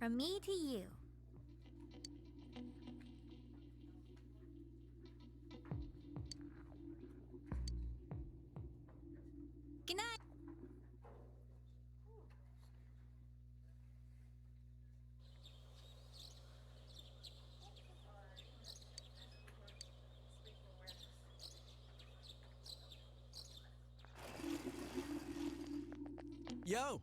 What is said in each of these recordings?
From me to you. Good night. Yo!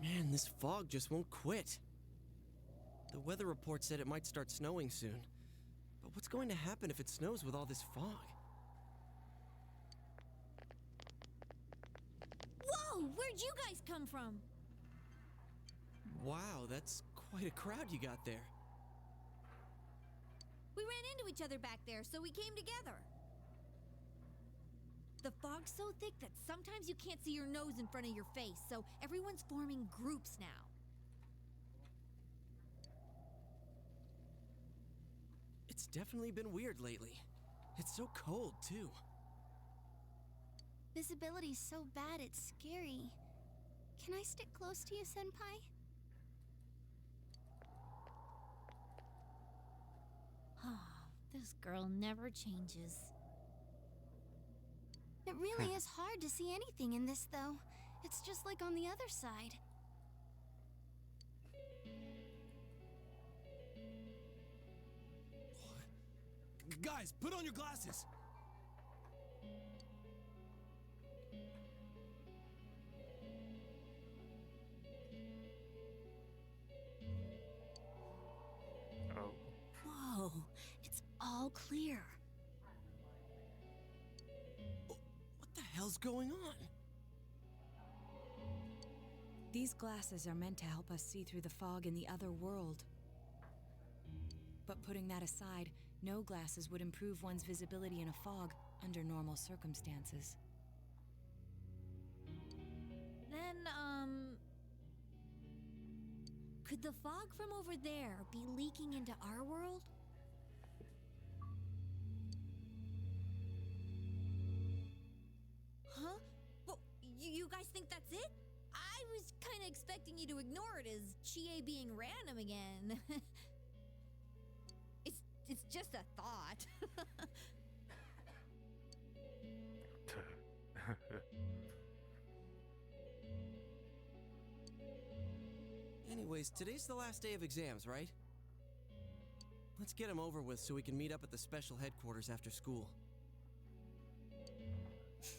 Man, this fog just won't quit. The weather report said it might start snowing soon. But what's going to happen if it snows with all this fog? Whoa! Where'd you guys come from? Wow, that's quite a crowd you got there. We ran into each other back there, so we came together. The fog's so thick that sometimes you can't see your nose in front of your face, so everyone's forming groups now. It's definitely been weird lately. It's so cold, too. Visibility's so bad it's scary. Can I stick close to you, Senpai? This girl never changes. It really is hard to see anything in this, though. It's just like on the other side. Guys, put on your glasses! Oh. Whoa, it's all clear. What the hell's going on? These glasses are meant to help us see through the fog in the other world. But putting that aside, no glasses would improve one's visibility in a fog under normal circumstances. Then, could the fog from over there be leaking into our world? Huh? Well, you guys think that's it? I was kind of expecting you to ignore it as Chie being random again. It's just a thought. Anyways, today's the last day of exams, right? Let's get them over with so we can meet up at the special headquarters after school.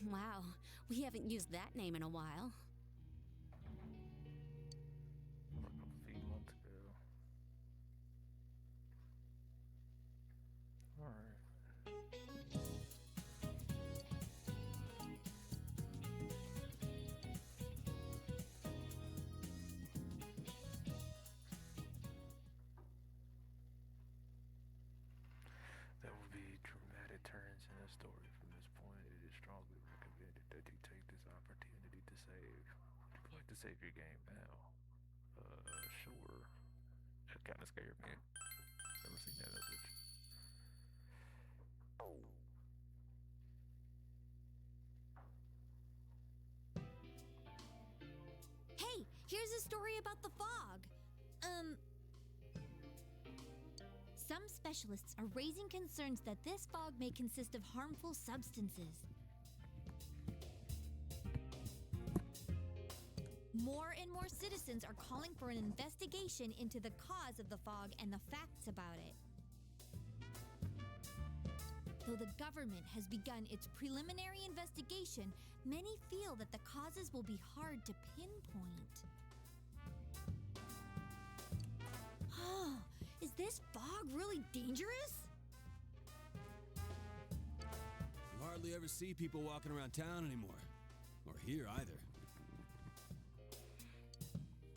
Wow, we haven't used that name in a while. Like a few months ago. Alright. There will be dramatic turns in the story from this point. It is strongly recommended that you take this opportunity to save. Would you like to save your game now? Sure. That kind of scared me. Never seen that message. Hey, here's a story about the fog. Some specialists are raising concerns that this fog may consist of harmful substances. More and more citizens are calling for an investigation into the cause of the fog and the facts about it. Though the government has begun its preliminary investigation, many feel that the causes will be hard to pinpoint. Is this fog really dangerous? You hardly ever see people walking around town anymore. Or here either.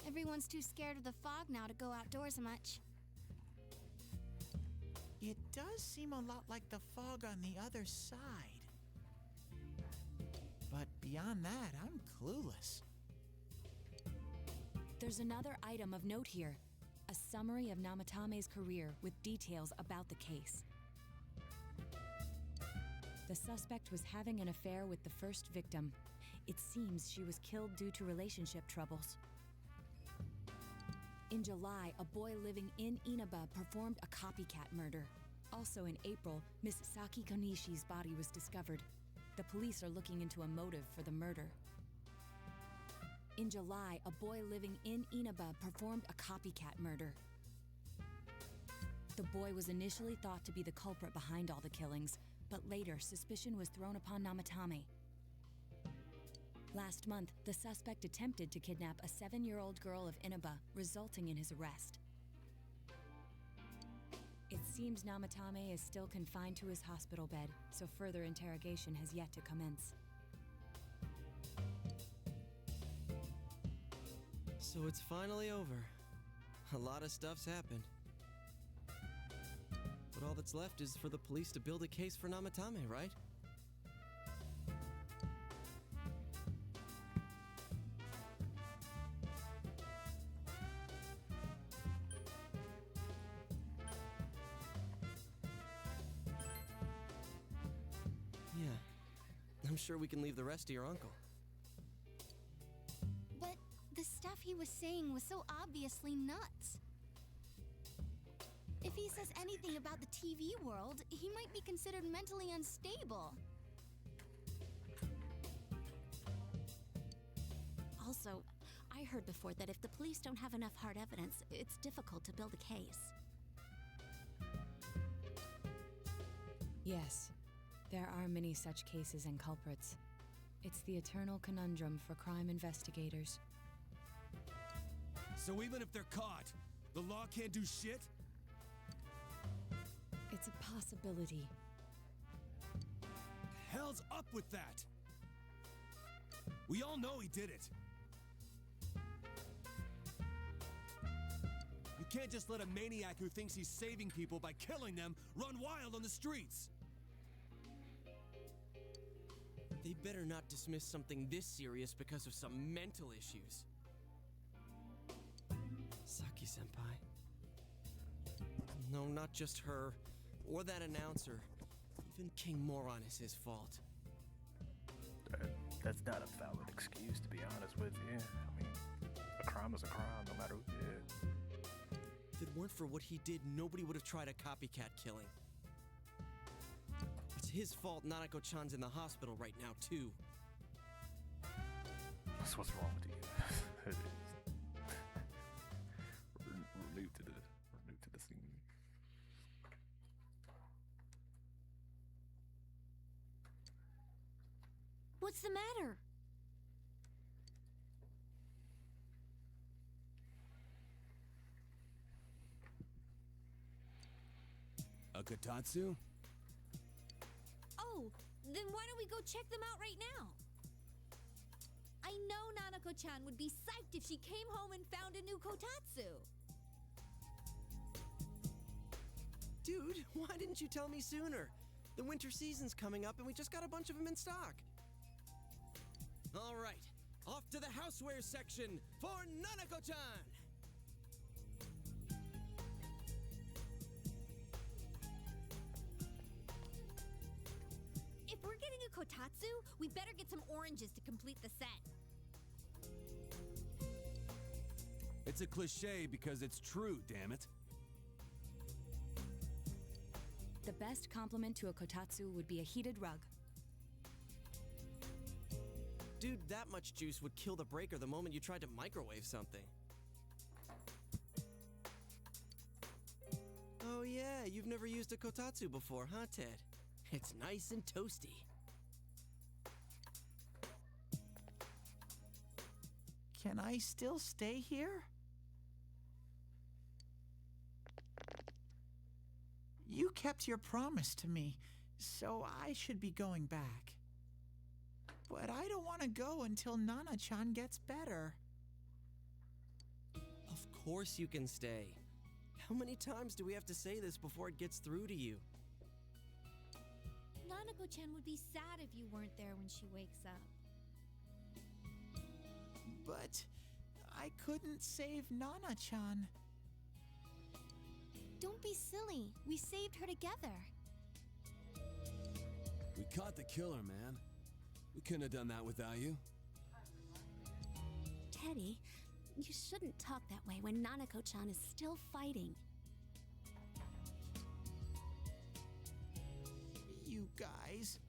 Everyone's too scared of the fog now to go outdoors much. It does seem a lot like the fog on the other side. But beyond that, I'm clueless. There's another item of note here. A summary of Namatame's career with details about the case. The suspect was having an affair with the first victim. It seems she was killed due to relationship troubles. In July, a boy living in Inaba performed a copycat murder. Also in April, Miss Saki Konishi's body was discovered. The police are looking into a motive for the murder. In July, a boy living in Inaba performed a copycat murder. The boy was initially thought to be the culprit behind all the killings, but later suspicion was thrown upon Namatame. Last month, the suspect attempted to kidnap a 7-year-old girl of Inaba, resulting in his arrest. It seems Namatame is still confined to his hospital bed, so further interrogation has yet to commence. So it's finally over. A lot of stuff's happened. But all that's left is for the police to build a case for Namatame, right? Yeah. I'm sure we can leave the rest to your uncle. But the stuff he was saying was so obviously nuts. If he says anything about the TV world, he might be considered mentally unstable. Also, I heard before that if the police don't have enough hard evidence, it's difficult to build a case. Yes, there are many such cases and culprits. It's the eternal conundrum for crime investigators. So even if they're caught, the law can't do shit? It's a possibility. Hell's up with that? We all know he did it. You can't just let a maniac who thinks he's saving people by killing them run wild on the streets. They better not dismiss something this serious because of some mental issues. Saki-senpai. No, not just her. Or that announcer. Even King Moron is his fault. That's not a valid excuse, to be honest with you. I mean, a crime is a crime, no matter who did it. If it weren't for what he did, nobody would have tried a copycat killing. It's his fault Nanako-chan's in the hospital right now, too. That's what's wrong with you. we're new to the scene. What's the matter? A Kotatsu? Oh, then why don't we go check them out right now? I know Nanako-chan would be psyched if she came home and found a new Kotatsu. Dude, why didn't you tell me sooner? The winter season's coming up and we just got a bunch of them in stock. All right, off to the houseware section for Nanako-chan! If we're getting a Kotatsu, we better get some oranges to complete the set. It's a cliche because it's true, damn it. The best compliment to a Kotatsu would be a heated rug. Dude, that much juice would kill the breaker the moment you tried to microwave something. Oh yeah, you've never used a Kotatsu before, huh, Ted? It's nice and toasty. Can I still stay here? You kept your promise to me, so I should be going back. But I don't want to go until Nana-chan gets better. Of course you can stay. How many times do we have to say this before it gets through to you? Nanako-chan would be sad if you weren't there when she wakes up. But I couldn't save Nana-chan. Don't be silly. We saved her together. We caught the killer, man. We couldn't have done that without you. Teddy, you shouldn't talk that way when Nanako-chan is still fighting. You guys.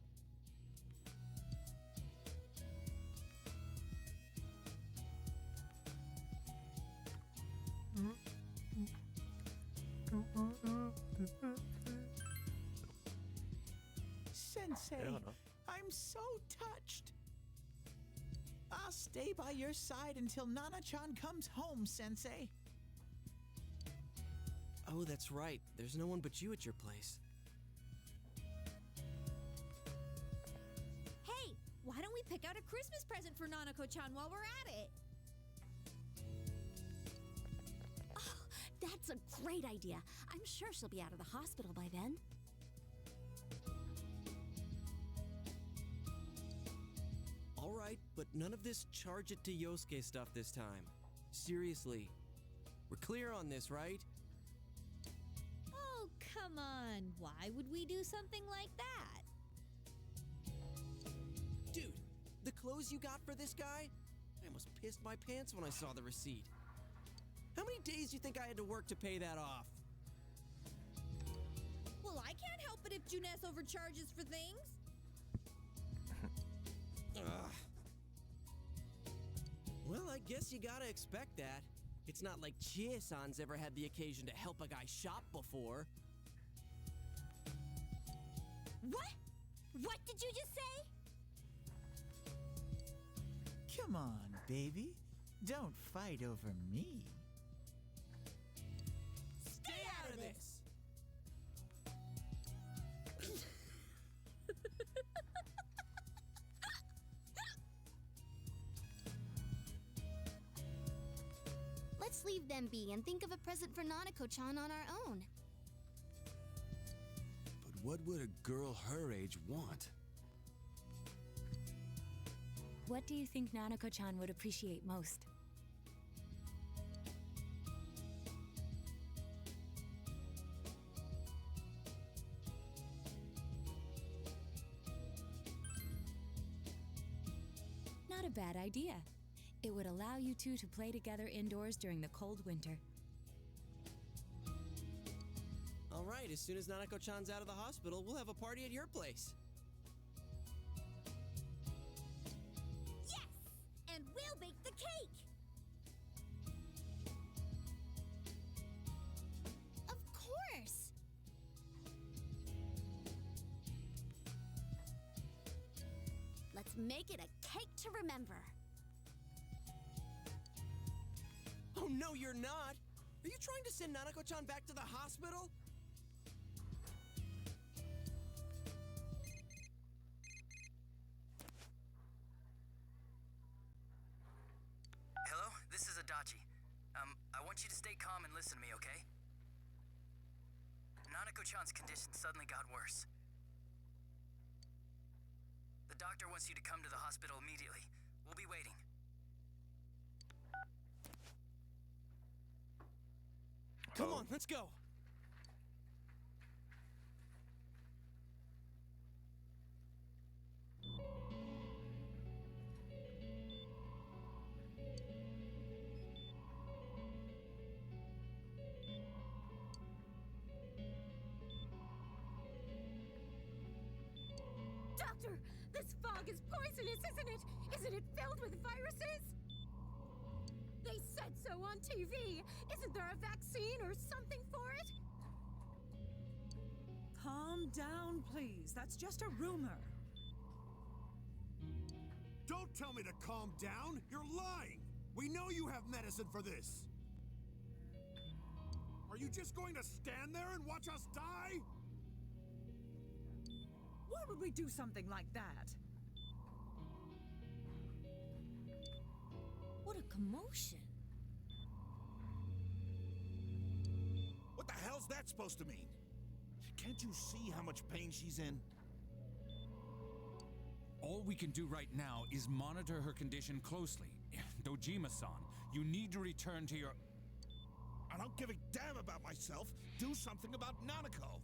Sensei, Hell no. I'm so touched. stay by your side until Nana-chan comes home, Sensei. Oh, that's right. There's no one but you at your place. Hey, why don't we pick out a Christmas present for Nanako-chan while we're at it? Oh, that's a great idea. I'm sure she'll be out of the hospital by then. All right, but none of this charge it to Yosuke stuff this time. Seriously. We're clear on this, right? Oh, come on. Why would we do something like that? Dude, the clothes you got for this guy? I almost pissed my pants when I saw the receipt. How many days do you think I had to work to pay that off? Well, I can't help it if Junes overcharges for things. Ugh. Well, I guess you gotta expect that. It's not like Chie-san's ever had the occasion to help a guy shop before. What? What did you just say? Come on, baby. Don't fight over me. Stay out of this! Let's leave them be and think of a present for Nanako-chan on our own. But what would a girl her age want? What do you think Nanako-chan would appreciate most? Not a bad idea. It would allow you two to play together indoors during the cold winter. All right, as soon as Nanako-chan's out of the hospital, we'll have a party at your place. Yes! And we'll bake the cake! Of course! Let's make it a cake to remember. Oh, no, you're not! Are you trying to send Nanako-chan back to the hospital? Hello, this is Adachi. I want you to stay calm and listen to me, okay? Nanako-chan's condition suddenly got worse. The doctor wants you to come to the hospital immediately. We'll be waiting. Come on, let's go! Doctor, this fog is poisonous, isn't it? Isn't it filled with viruses? They said so on TV. Isn't there a vaccine or something for it? Calm down, please. That's just a rumor. Don't tell me to calm down! You're lying! We know you have medicine for this! Are you just going to stand there and watch us die? Why would we do something like that? What a commotion. What the hell's that supposed to mean? Can't you see how much pain she's in? All we can do right now is monitor her condition closely. Dojima-san, you need to return to your... I don't give a damn about myself. Do something about Nanako.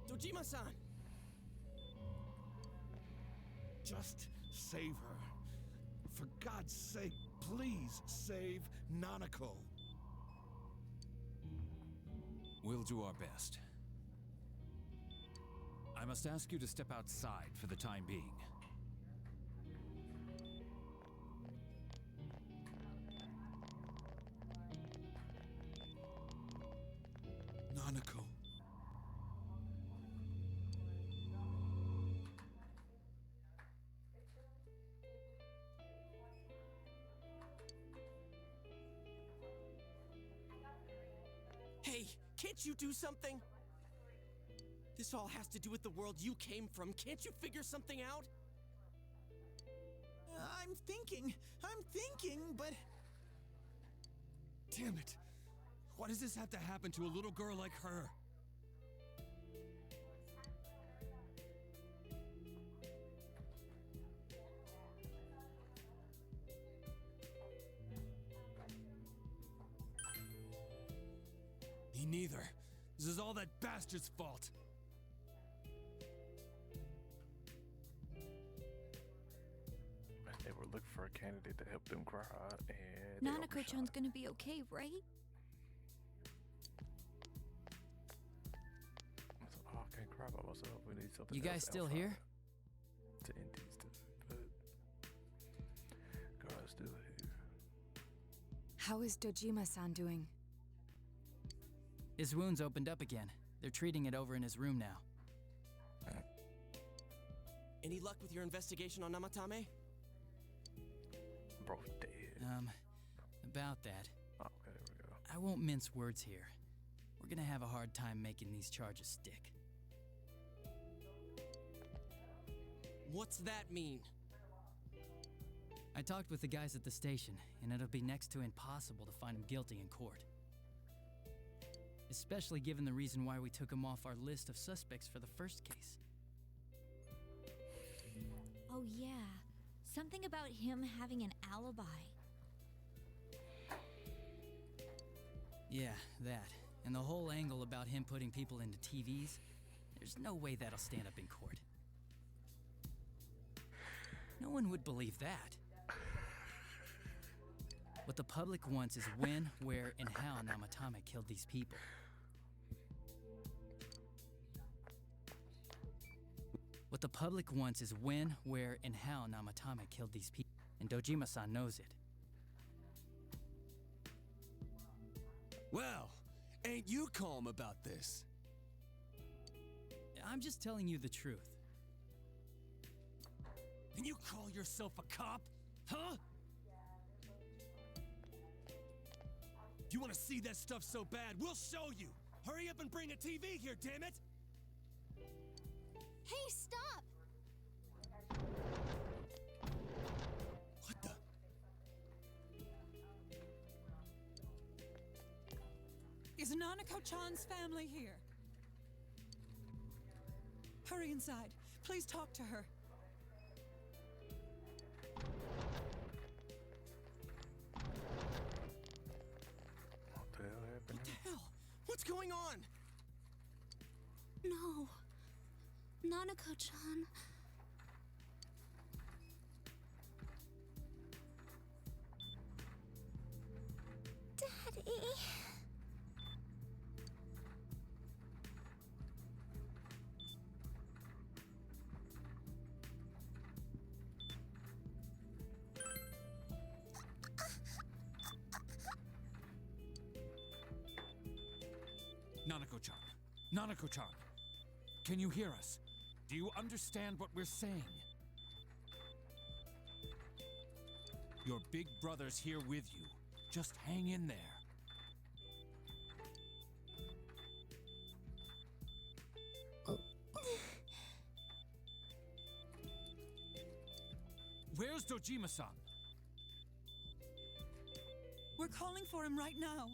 Dojima-san! Just save her. For God's sake, please save Nanako. We'll do our best. I must ask you to step outside for the time being. Nanako. Can't you do something? This all has to do with the world you came from. Can't you figure something out? I'm thinking, but... Damn it! Why does this have to happen to a little girl like her? Me neither. This is all that bastard's fault. They were looking for a candidate to help them cry, and Nanako-chan's gonna be okay, right? Oh, I can't cry by myself. We need something. You guys else still outside here? to end these two, but God's still here. How is Dojima-san doing? His wound's opened up again. They're treating it over in his room now. Any luck with your investigation on Namatame? Bro, dead. About that. Oh, okay, there we go. I won't mince words here. We're gonna have a hard time making these charges stick. What's that mean? I talked with the guys at the station, and it'll be next to impossible to find him guilty in court. Especially given the reason why we took him off our list of suspects for the first case. Oh, yeah. Something about him having an alibi. Yeah, that. And the whole angle about him putting people into TVs, there's no way that'll stand up in court. No one would believe that. What the public wants is when, where, and how Namatame killed these people. What the public wants is when, where, and how Namatame killed these people. And Dojima-san knows it. Well, ain't you calm about this? I'm just telling you the truth. And you call yourself a cop? Huh? If you want to see that stuff so bad, we'll show you! Hurry up and bring a TV here, damn it! Hey, stop! What the? Is Nanako-chan's family here? Hurry inside. Please talk to her. What the hell happened? What the hell? What's going on? No. Nanako-chan. Daddy. Nanako-chan. Nanako-chan. Can you hear us? Do you understand what we're saying? Your big brother's here with you. Just hang in there. Where's Dojima-san? We're calling for him right now.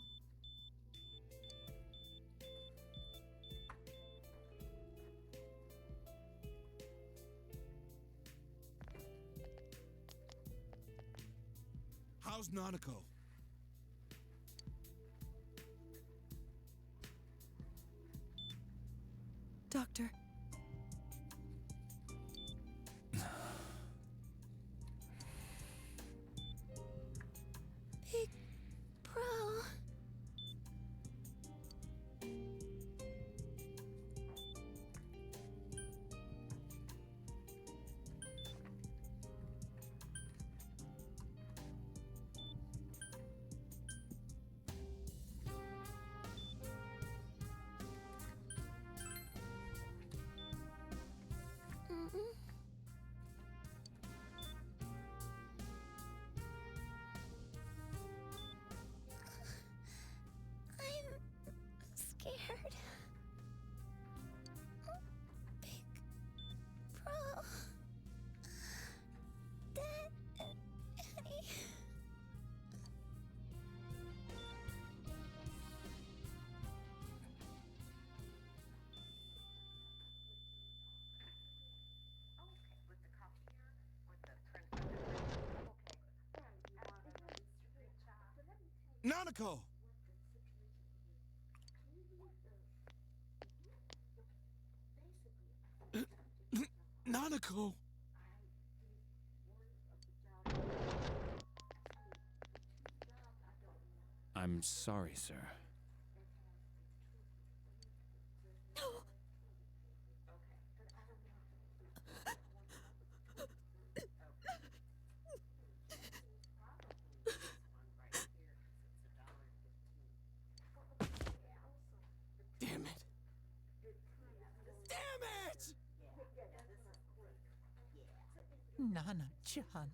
How's Nanako? Doctor. Big Bro. Nanako! Nanako! I'm sorry, sir. Damn it! Damn it! Nana-chan.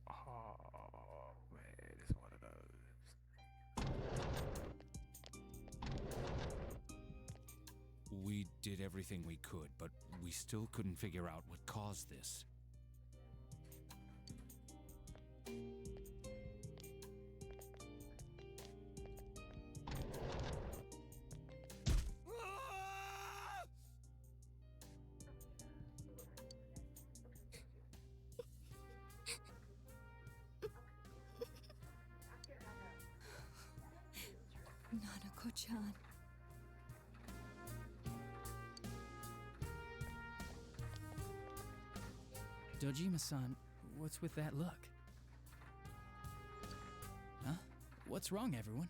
Oh man, it's one of those. We did everything we could, but we still couldn't figure out what caused this. Nanako-chan. Dojima-san, what's with that look? Huh? What's wrong, everyone?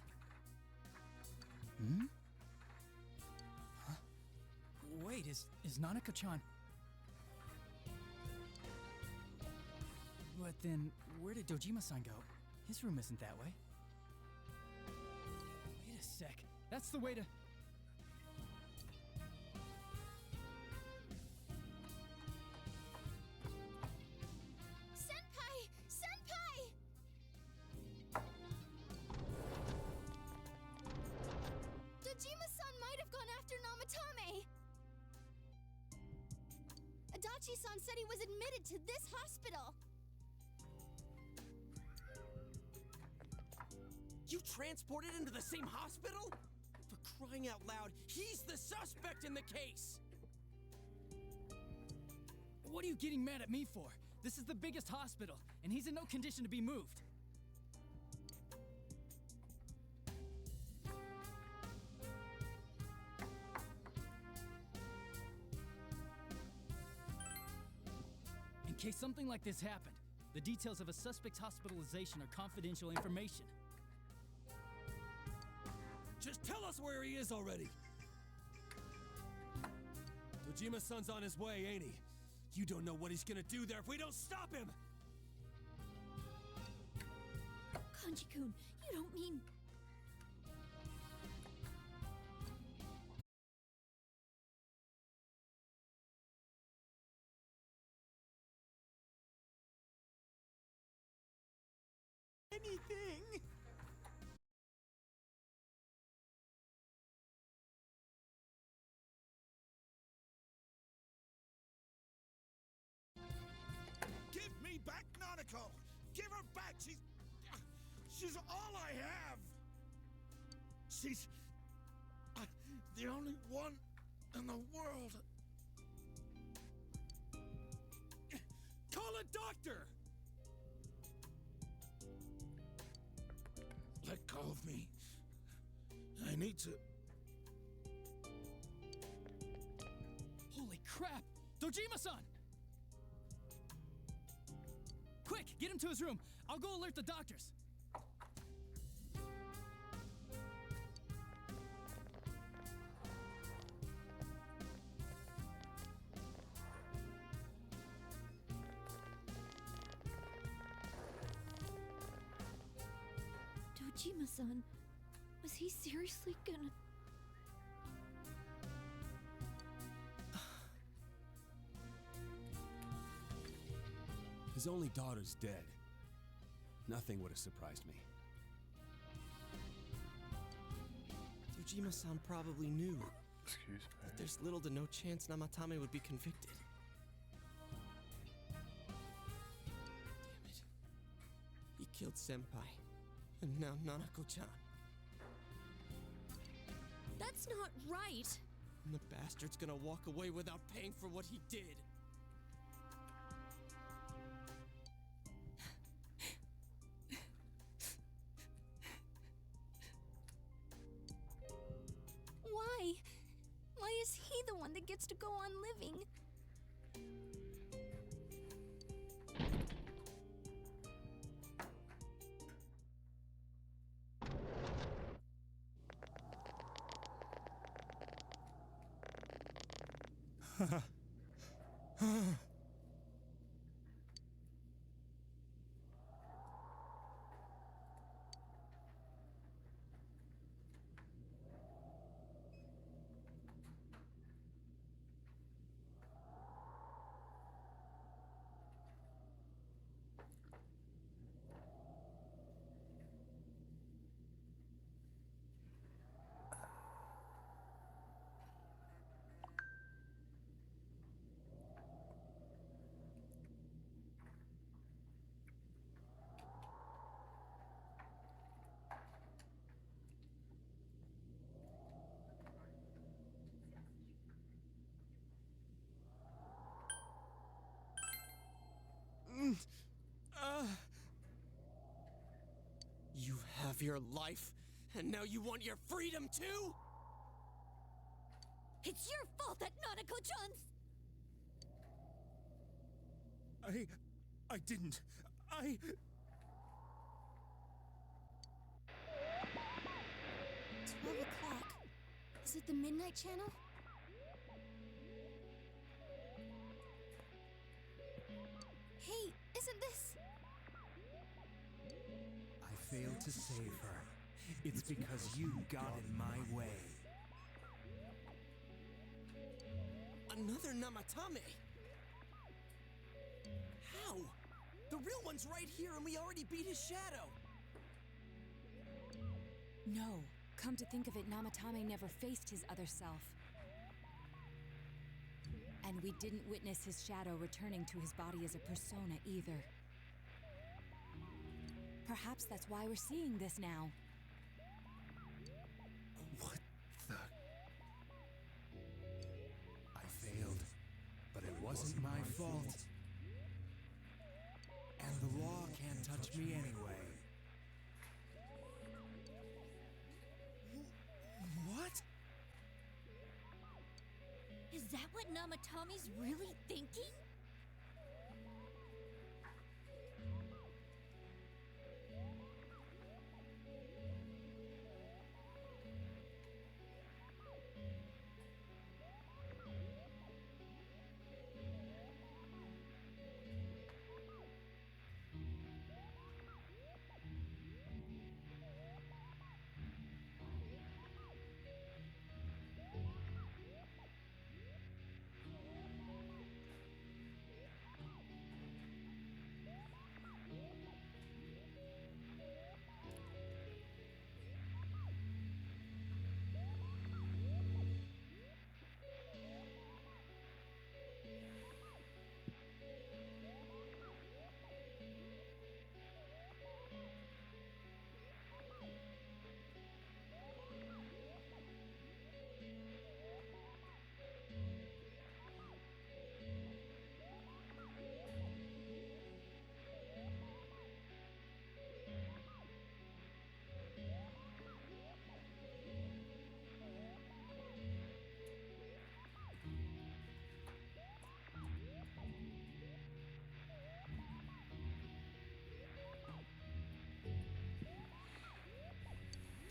Hmm? Huh? Wait, is Nanako-chan... But then, where did Dojima-san go? His room isn't that way. Wait a sec. That's the way to... Senpai! Senpai! Dojima-san might have gone after Namatame! Adachi-san said he was admitted to this hospital! You transported him to the same hospital? For crying out loud, he's the suspect in the case! What are you getting mad at me for? This is the biggest hospital, and he's in no condition to be moved. In case something like this happened, the details of a suspect's hospitalization are confidential information. Just tell us where he is already! Dojima-san's on his way, ain't he? You don't know what he's gonna do there if we don't stop him! Kanji-kun, you don't mean... Anything? Give me back Nanako! Give her back! She's all I have! She's... the only one in the world. Call a doctor! Let go of me. I need to... Holy crap! Dojima-san! Quick, get him to his room. I'll go alert the doctors. Dojima-san, was he seriously gonna... His only daughter's dead. Nothing would have surprised me. Dojima-san probably knew Excuse me. that there's little to no chance Namatame would be convicted. Damn it. He killed Senpai. And now Nanako-chan. That's not right! And the bastard's gonna walk away without paying for what he did. go on living. You have your life, and now you want your freedom too? It's your fault that Nanako-chan's... I didn't. 12 o'clock. Is it the Midnight Channel? Hey, isn't this... I failed to save her. It's because you got in my way. Another Namatame? How? The real one's right here and we already beat his shadow! No. Come to think of it, Namatame never faced his other self. And we didn't witness his shadow returning to his body as a persona either. Perhaps that's why we're seeing this now. What the... I failed, but it wasn't my fault. And the law can't touch me anyway. What? Is that what Namatame's really thinking?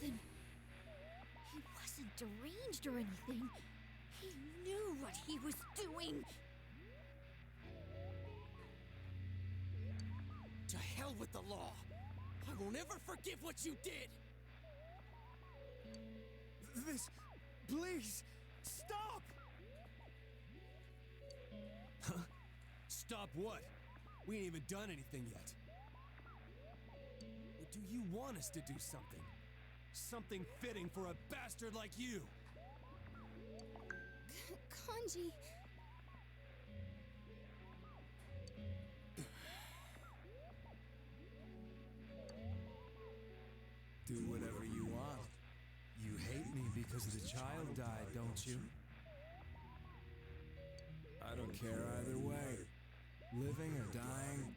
Then he wasn't deranged or anything. He knew what he was doing. To hell with the law! I won't ever forgive what you did! This... Please! Stop! Huh? Stop what? We ain't even done anything yet. Or do you want us to do something? Something fitting for a bastard like you! Kanji... Do whatever you want. You hate me because the child died, don't you? I don't care either way. Living or dying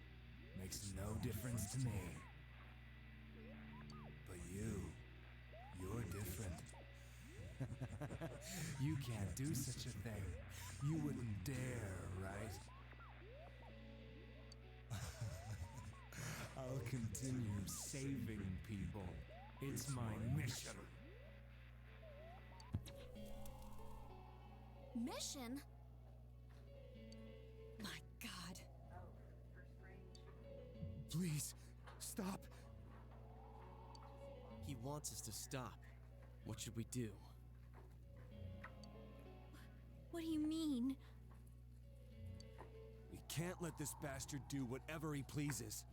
makes no difference to me. But you're different. You can't do such a thing. You wouldn't dare, right? I'll continue saving people. It's my mission. Mission? My God. Please, stop. He wants us to stop. What should we do? What do you mean? We can't let this bastard do whatever he pleases.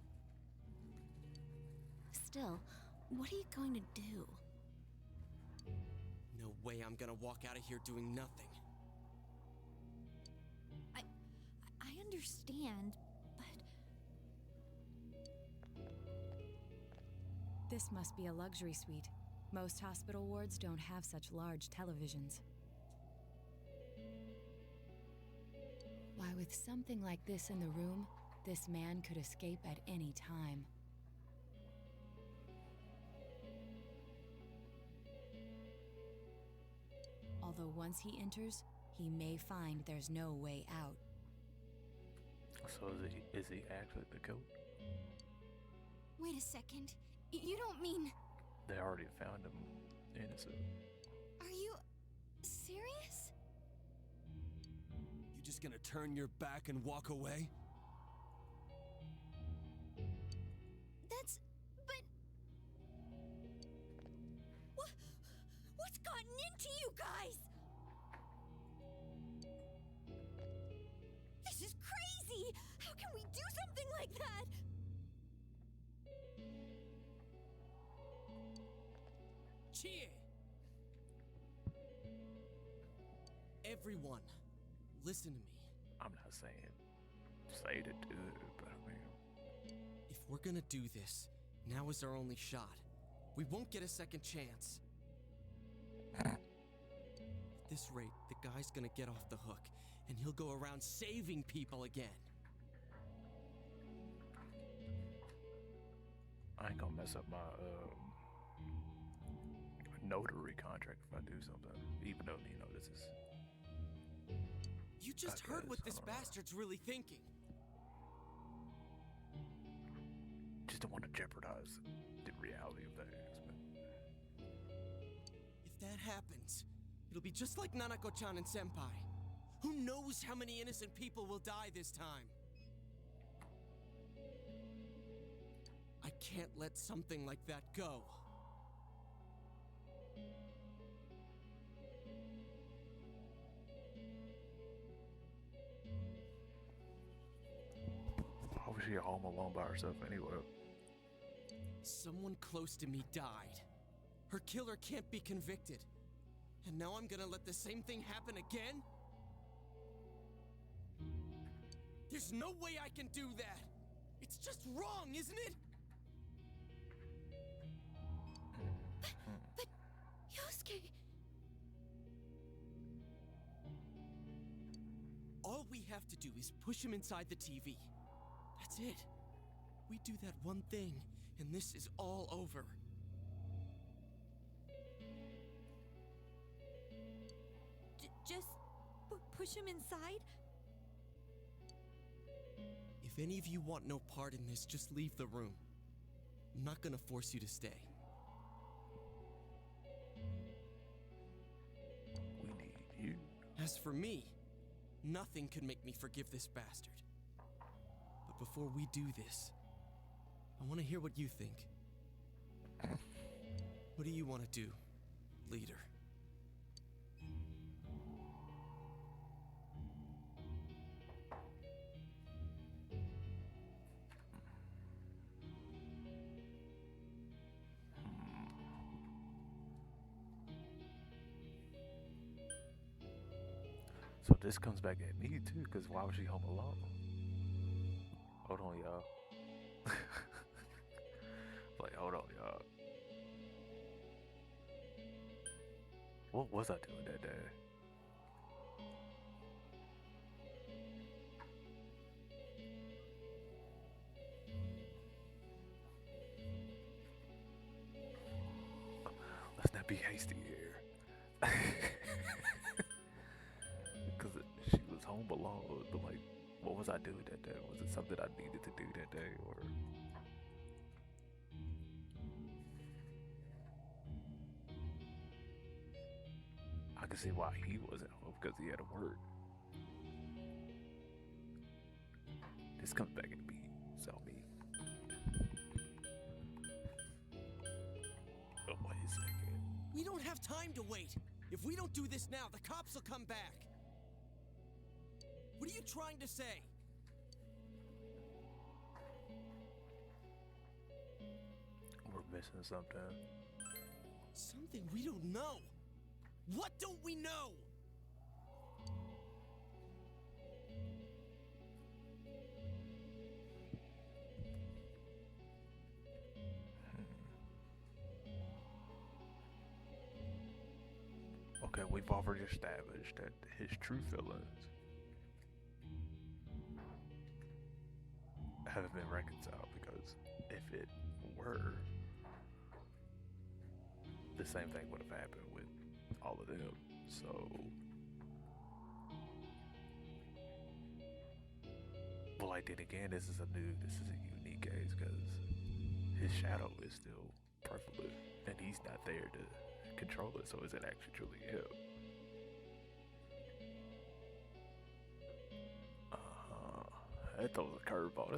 Still, what are you going to do? No way I'm gonna walk out of here doing nothing. I understand, but This must be a luxury suite. Most hospital wards don't have such large televisions. Why, with something like this in the room, this man could escape at any time. Although once he enters, he may find there's no way out. So is he actually the goat? Wait a second. You don't mean... They already found him innocent. Are you... serious? You just gonna turn your back and walk away? That's... but... what's gotten into you guys? This is crazy! How can we do something like that? Cheer! Everyone, listen to me. I'm not saying say to do it, but I mean, If we're gonna do this, now is our only shot. We won't get a second chance. At this rate, the guy's gonna get off the hook, and he'll go around saving people again. I ain't gonna mess up my notary contract if I do something, even though this is. You just heard what this bastard's really thinking. Just don't want to jeopardize the reality of things. If that happens, it'll be just like Nanako-chan and Senpai. Who knows how many innocent people will die this time? I can't let something like that go. Why was she home alone by herself anyway? Someone close to me died. Her killer can't be convicted. And now I'm gonna let the same thing happen again? There's no way I can do that! It's just wrong, isn't it? But... Yosuke... All we have to do is push him inside the TV. That's it. We do that one thing, and this is all over. Just push him inside? If any of you want no part in this, just leave the room. I'm not gonna force you to stay. We need you. As for me, nothing could make me forgive this bastard. But before we do this, I want to hear what you think. What do you want to do, leader? So this comes back at me too, because why was she home alone? Hold on, y'all. Like, hold on, y'all. What was I doing that day? Let's not be hasty here. home alone, but like, what was I doing that day? Was it something I needed to do that day, or? I can see why he wasn't home, because he had to work. This comes back at me, so me. Oh, wait a second. We don't have time to wait. If we don't do this now, the cops will come back. What are you trying to say? We're missing something. Something we don't know. What don't we know? Okay, we've already established that his true feelings haven't been reconciled, because if it were, the same thing would have happened with all of them. So, but like then again, this is a unique case, because his shadow is still prevalent, and he's not there to control it. So is it actually truly him? That throws a curveball.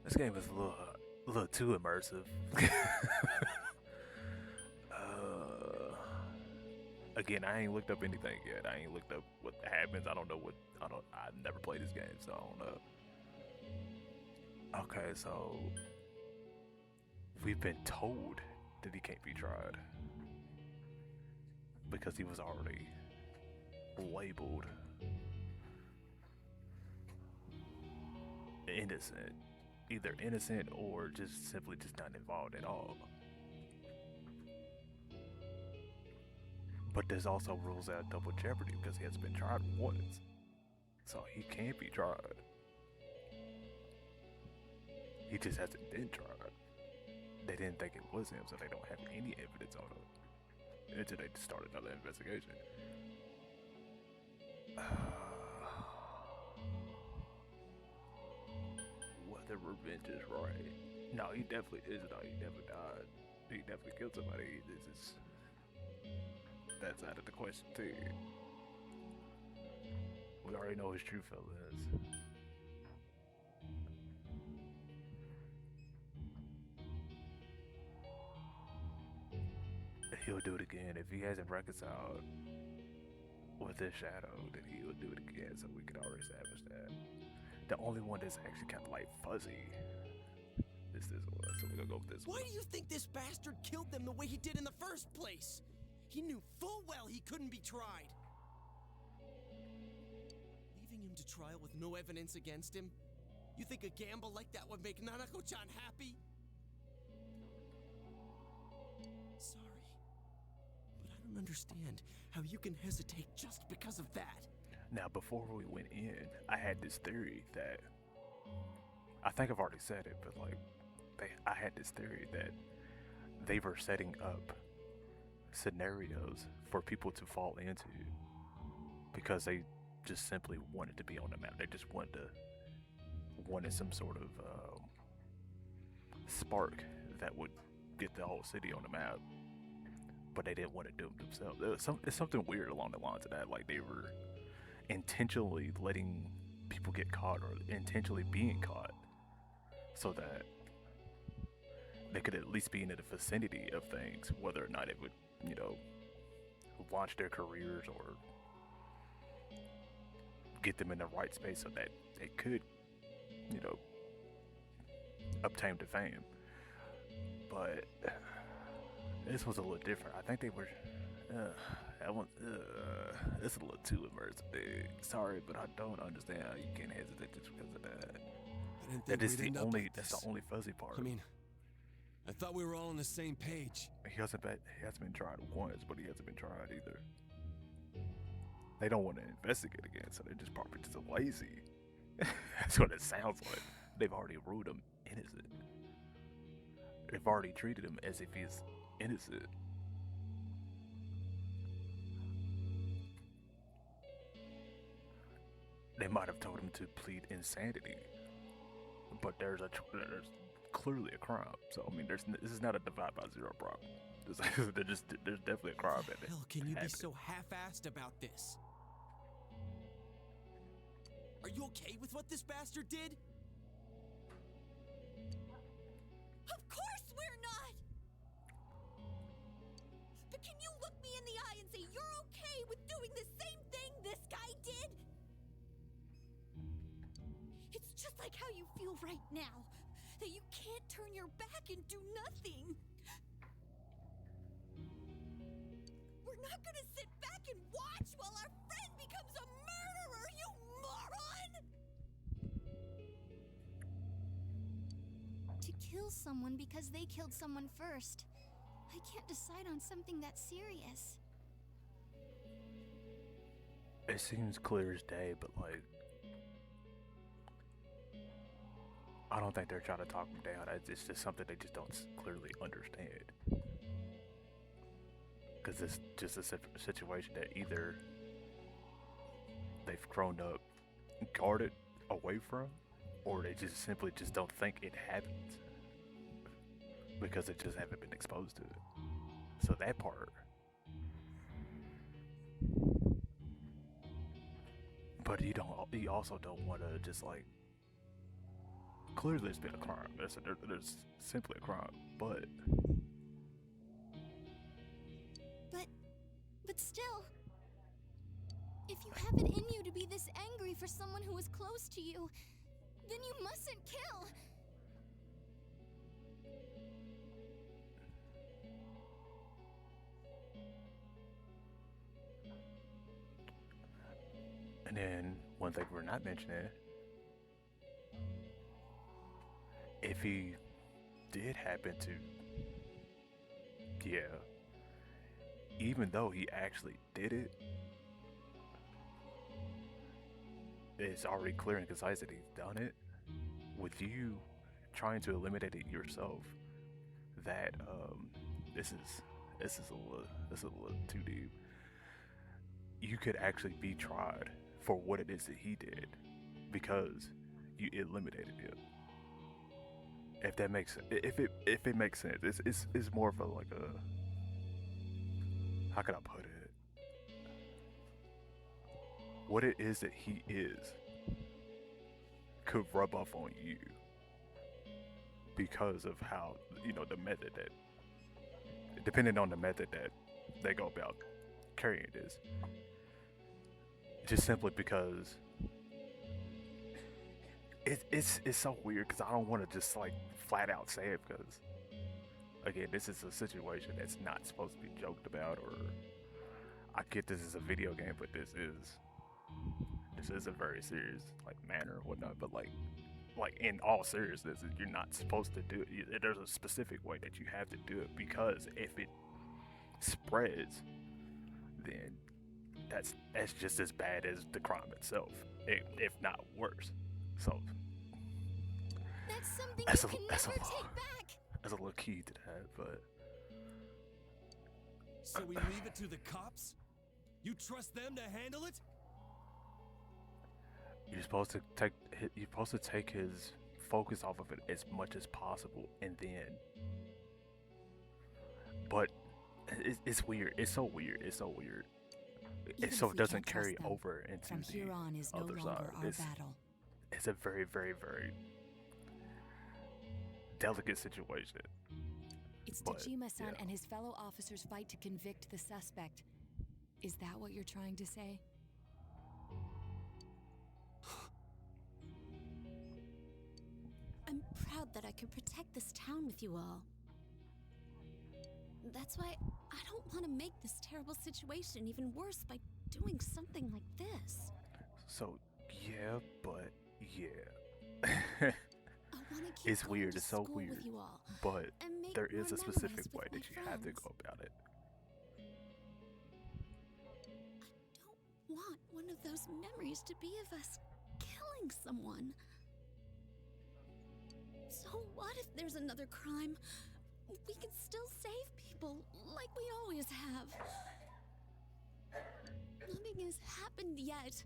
This game is a little too immersive. Again, I ain't looked up anything yet. I ain't looked up what happens. I never played this game, so I don't know. Okay, so we've been told that he can't be tried because he was already labeled innocent, either innocent or just simply just not involved at all. But this also rules out double jeopardy because he has been tried once, so he can't be tried. He just hasn't been tried. They didn't think it was him, so they don't have any evidence on him until they start another investigation. Whether revenge is right. No, he definitely isn't. No, he never died. He definitely killed somebody. That's out of the question too. We already know his true feelings. He'll do it again. If he hasn't reconciled with his shadow, then he'll do it again, so we can already establish that. The only one that's actually kind of like fuzzy is this one, so we're gonna go with this one. Why do you think this bastard killed them the way he did in the first place? He knew full well he couldn't be tried. Leaving him to trial with no evidence against him? You think a gamble like that would make Nanako-chan happy? Sorry, but I don't understand how you can hesitate just because of that. Now, before we went in, I had this theory that, I think I've already said it, but like, I had this theory that they were setting up scenarios for people to fall into because they just simply wanted to be on the map. They just wanted some sort of spark that would get the whole city on the map, but they didn't want to do it themselves. There's something weird along the lines of that, like they were intentionally letting people get caught or intentionally being caught so that they could at least be in the vicinity of things, whether or not it would, launch their careers or get them in the right space so that they could, obtain the fame. But this was a little different. I think they were, it's a little too immersive. Sorry, but I don't understand how you can't hesitate just because of that. I didn't think we'd end up like that's this. the only fuzzy part. I mean, I thought we were all on the same page. He hasn't been tried once, but he hasn't been tried either. They don't want to investigate again, so they're just probably just lazy. That's what it sounds like. They've already ruled him innocent. They've already treated him as if he's innocent. they might have told him to plead insanity, but there's clearly a crime. So I mean, this is not a divide by zero problem. There's definitely a crime in it. Hell, can you be happening. so half-assed about this? Are you okay with what this bastard did? Of course we're not! But can you look me in the eye and say you're okay with doing the same thing this guy did? It's just like how you feel right now, that you can't turn your back and do nothing. We're not gonna sit back and watch while our friend becomes a murderer, you moron! To kill someone because they killed someone first. I can't decide on something that serious. It seems clear as day, but like, I don't think they're trying to talk him down. It's just something they just don't clearly understand. Because it's just a situation that either they've grown up guarded away from, or they just simply just don't think it happens because they just haven't been exposed to it. So that part. But you also don't want to just like, clearly there's been a crime. There's simply a crime, but still, if you have it in you to be this angry for someone who was close to you, then you mustn't kill. And then one thing we're not mentioning, if he did happen to, even though he actually did it, it's already clear and concise that he's done it. With you trying to eliminate it yourself, that this is a little too deep. You could actually be tried for what it is that he did because you eliminated him. If that makes sense, if it makes sense, it's more of a like a, how can I put it? What it is that he is could rub off on you because of how, the method that, depending on the method that they go about carrying this. Just simply because it's so weird, because I don't want to just like flat out say it, because again, this is a situation that's not supposed to be joked about, or I get this as a video game, but this is a very serious like manner or whatnot. But like in all seriousness, you're not supposed to do it. There's a specific way that you have to do it, because if it spreads, then that's just as bad as the crime itself, if not worse. So that's something that's you can never take back. That's a little key to that, but so we leave it to the cops? You trust them to handle it? You're supposed to take his focus off of it as much as possible, and then. But it's weird. It's so weird. It doesn't carry over into from here on is no other longer side. our battle. It's a very, very, very delicate situation. It's But, Dojima-san yeah. and his fellow officers' fight to convict the suspect. Is that what you're trying to say? I'm proud that I could protect this town with you all. That's why I don't want to make this terrible situation even worse by doing something like this. So, yeah, but yeah. I want to keep It's going weird. to It's so school weird. with you all, But and make there is more a specific memories way with my that you have to friends. go about it. Want one of those memories to be of us killing someone. So what if there's another crime? We can still save people like we always have. Nothing has happened yet.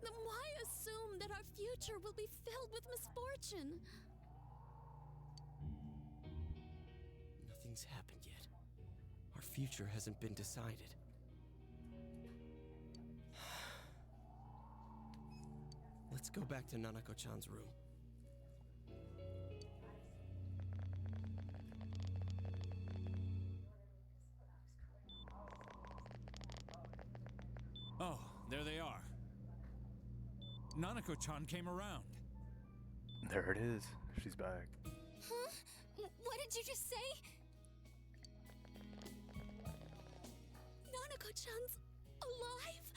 Then why assume that our future will be filled with misfortune? Nothing's happened yet. Our future hasn't been decided. Let's go back to Nanako-chan's room. Oh, there they are. Nanako-chan came around. There it is. She's back. Huh? What did you just say? Nanako-chan's alive?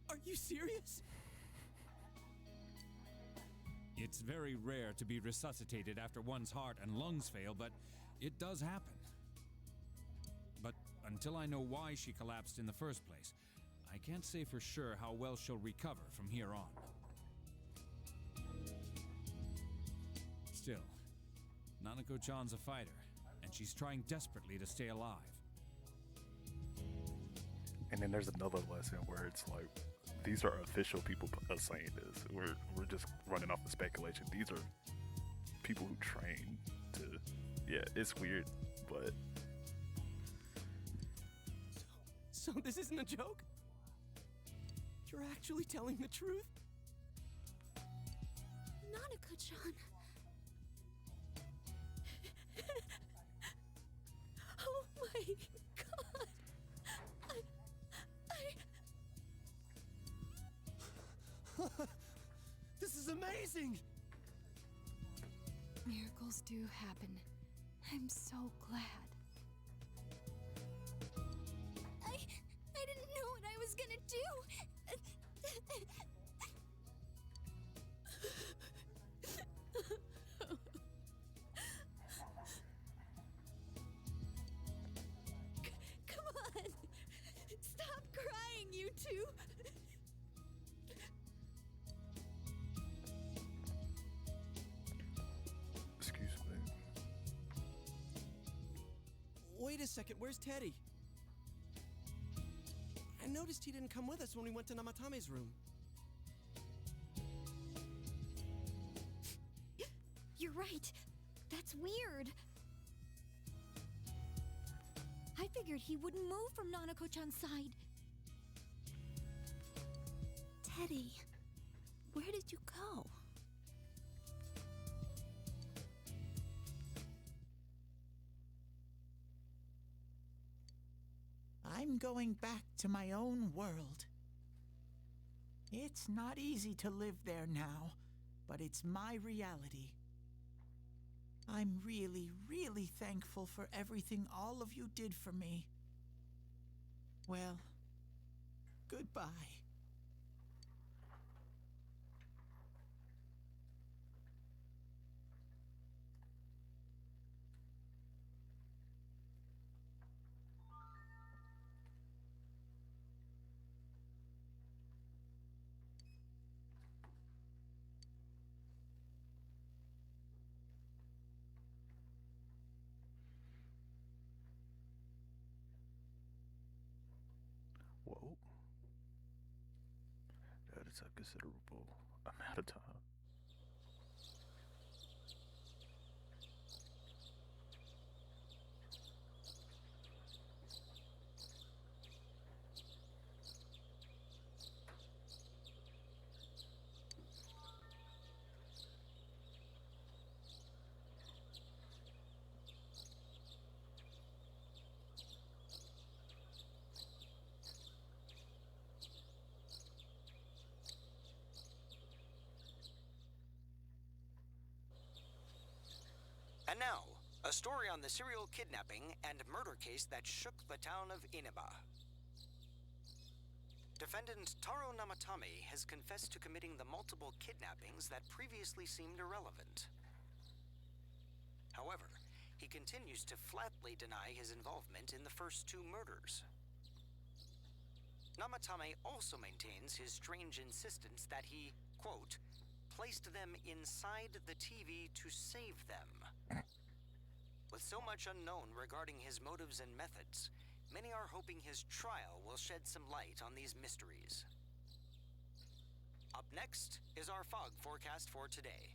Are you serious? It's very rare to be resuscitated after one's heart and lungs fail, but it does happen. But until I know why she collapsed in the first place, I can't say for sure how well she'll recover from here on. Still, Nanako-chan's a fighter, and she's trying desperately to stay alive. And then there's another lesson where it's like, these are official people saying this. We're just running off the speculation. These are people who train to, yeah, it's weird, but... So this isn't a joke? You're actually telling the truth? Nanako-chan. Oh my god. This is amazing! Miracles do happen. I'm so glad. I didn't know what I was gonna do. Come on! Stop crying, you two! Excuse me. Wait a second, where's Teddy? I noticed he didn't come with us when we went to Namatame's room. You're right. That's weird. I figured he wouldn't move from Nanako-chan's side. Teddy, where did you go? I'm going back to my own world. It's not easy to live there now, but it's my reality. I'm really, really thankful for everything all of you did for me. Well, goodbye. Whoa. That is a considerable amount of time. And now, a story on the serial kidnapping and murder case that shook the town of Inaba. Defendant Taro Namatame has confessed to committing the multiple kidnappings that previously seemed irrelevant. However, he continues to flatly deny his involvement in the first two murders. Namatame also maintains his strange insistence that he, quote, placed them inside the TV to save them. With so much unknown regarding his motives and methods, many are hoping his trial will shed some light on these mysteries. Up next is our fog forecast for today.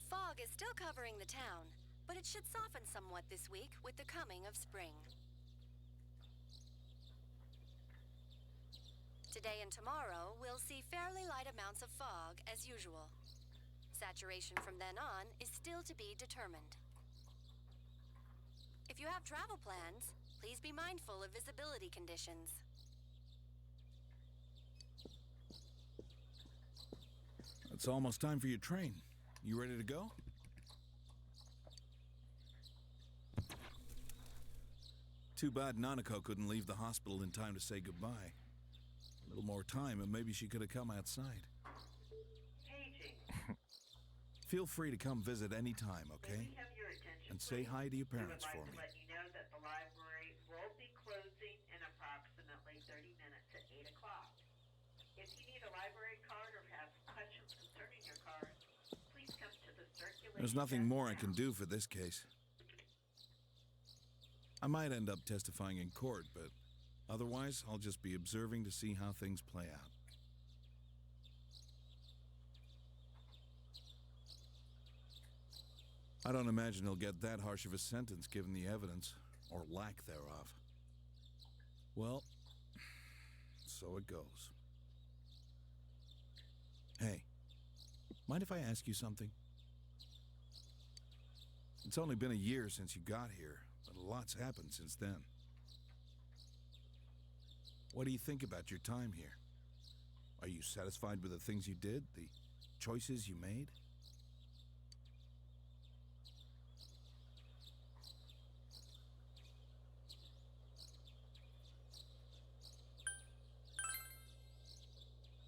Fog is still covering the town, but it should soften somewhat this week with the coming of spring. Today and tomorrow, we'll see fairly light amounts of fog as usual. Saturation from then on is still to be determined. If you have travel plans, please be mindful of visibility conditions. It's almost time for your train. You ready to go? Too bad Nanako couldn't leave the hospital in time to say goodbye. A little more time and maybe she could have come outside. Paging. Feel free to come visit any time, okay? May we have your attention, And say please? hi to your We would parents like for to me. let you know that the library will be closing in approximately 30 minutes at 8 o'clock. If you need a library card or have questions concerning your card, please come to the circulation. There's nothing desk more I now. can do for this case. I might end up testifying in court, but otherwise, I'll just be observing to see how things play out. I don't imagine he'll get that harsh of a sentence given the evidence, or lack thereof. Well, so it goes. Hey, mind if I ask you something? It's only been a year since you got here, but a lot's happened since then. What do you think about your time here? Are you satisfied with the things you did, the choices you made?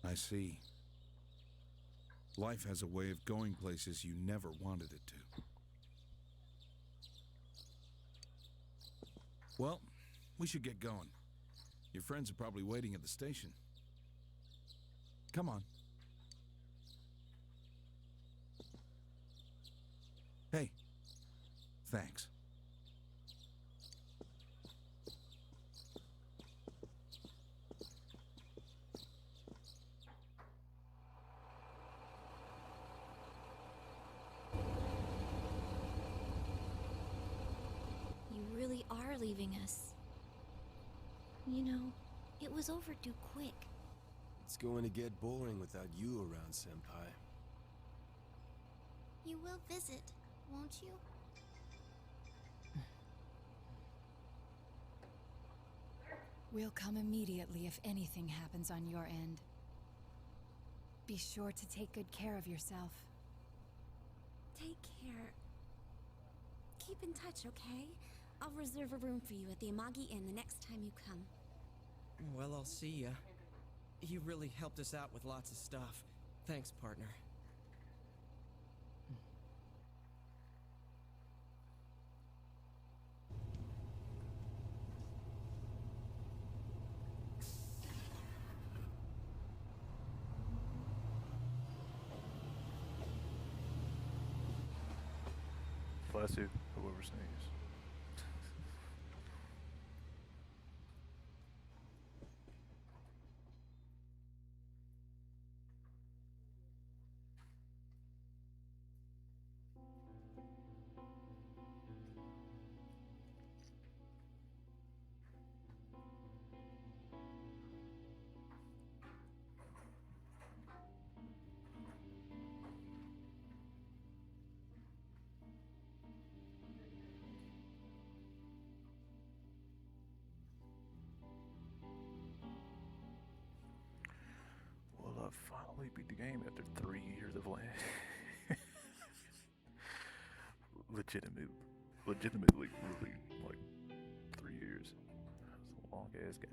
I see. Life has a way of going places you never wanted it to. Well, we should get going. Your friends are probably waiting at the station. Come on. Hey, thanks. You really are leaving us. You know, it was overdue quick. It's going to get boring without you around, Senpai. You will visit, won't you? We'll come immediately if anything happens on your end. Be sure to take good care of yourself. Take care. Keep in touch, okay? I'll reserve a room for you at the Amagi Inn the next time you come. Well, I'll see ya. You really helped us out with lots of stuff. Thanks, partner. Bless you, whoever sneezes. Will I finally beat the game after 3 years of playing? Legitimately, really, like 3 years. It's a long ass game.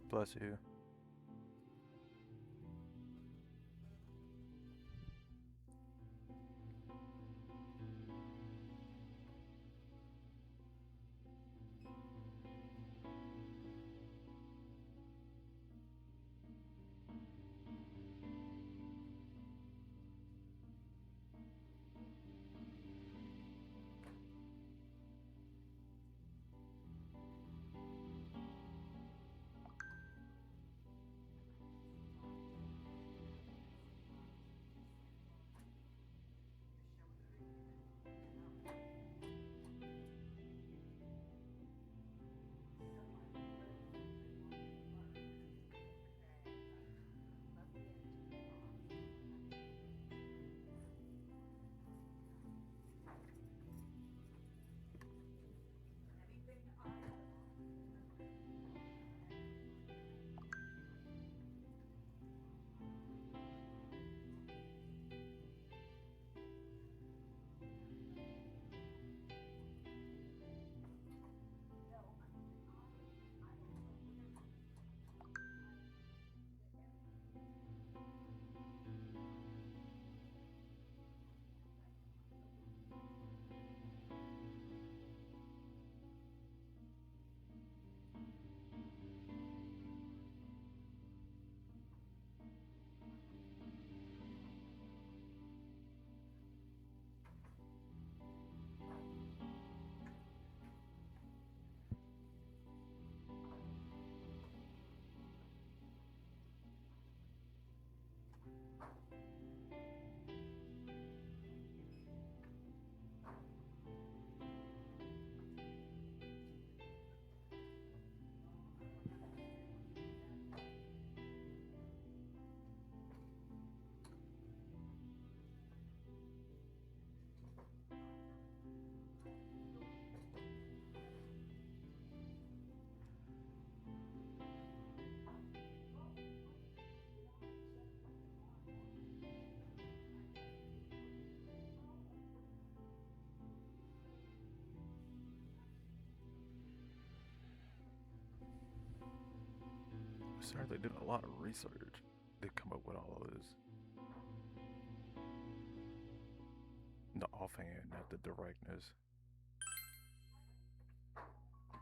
Bless you. Certainly did a lot of research to come up with all of this. The offhand, not the directness.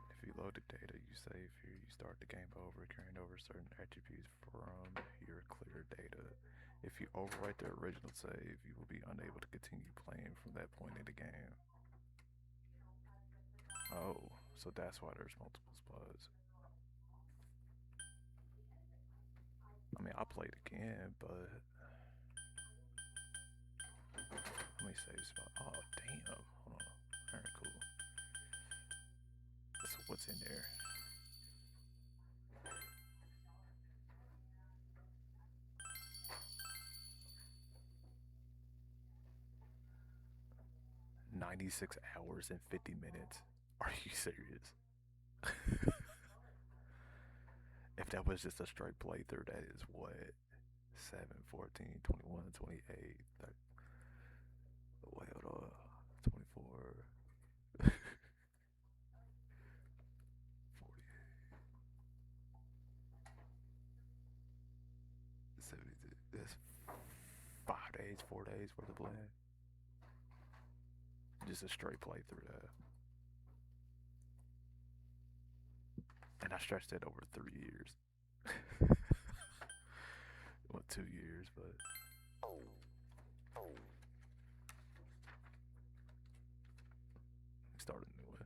If you load the data you save here, you start the game over, carrying over certain attributes from your clear data. If you overwrite the original save, you will be unable to continue playing from that point in the game. Oh, so that's why there's multiple spots. I mean, I played again, but let me save spot. Oh, damn. Hold on. Alright, cool. So what's in there? "96 hours and 50 minutes. Are you serious? If that was just a straight playthrough, that is what? 7, 14, 21, 28, 30. Wait, hold on. 24. 48. That's 5 days, 4 days worth of playing. Just a straight playthrough that. And I stretched it over 3 years. Well, 2 years, but start a new one.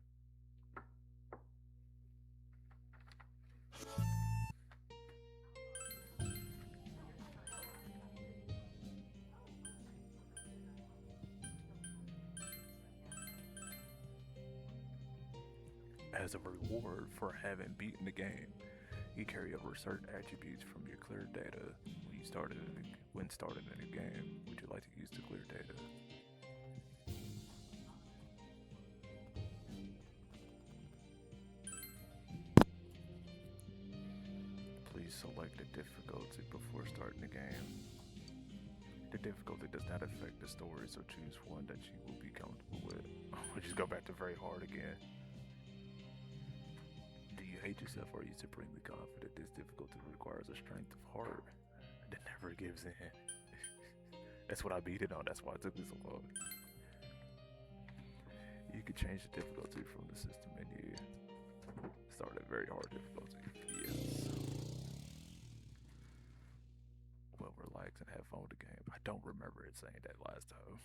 As a reward for having beaten the game, you carry over certain attributes from your clear data when started a new game. Would you like to use the clear data? Please select the difficulty before starting the game. The difficulty does not affect the story, so choose one that you will be comfortable with. We'll just go back to very hard again. Do you you hate yourself or are you supremely confident? This difficulty requires a strength of heart that never gives in. That's what I beat it on. That's why it took me so long. You can change the difficulty from the system menu. Start at very hard difficulty. Yes. Well, relax and have fun with the game. I don't remember it saying that last time.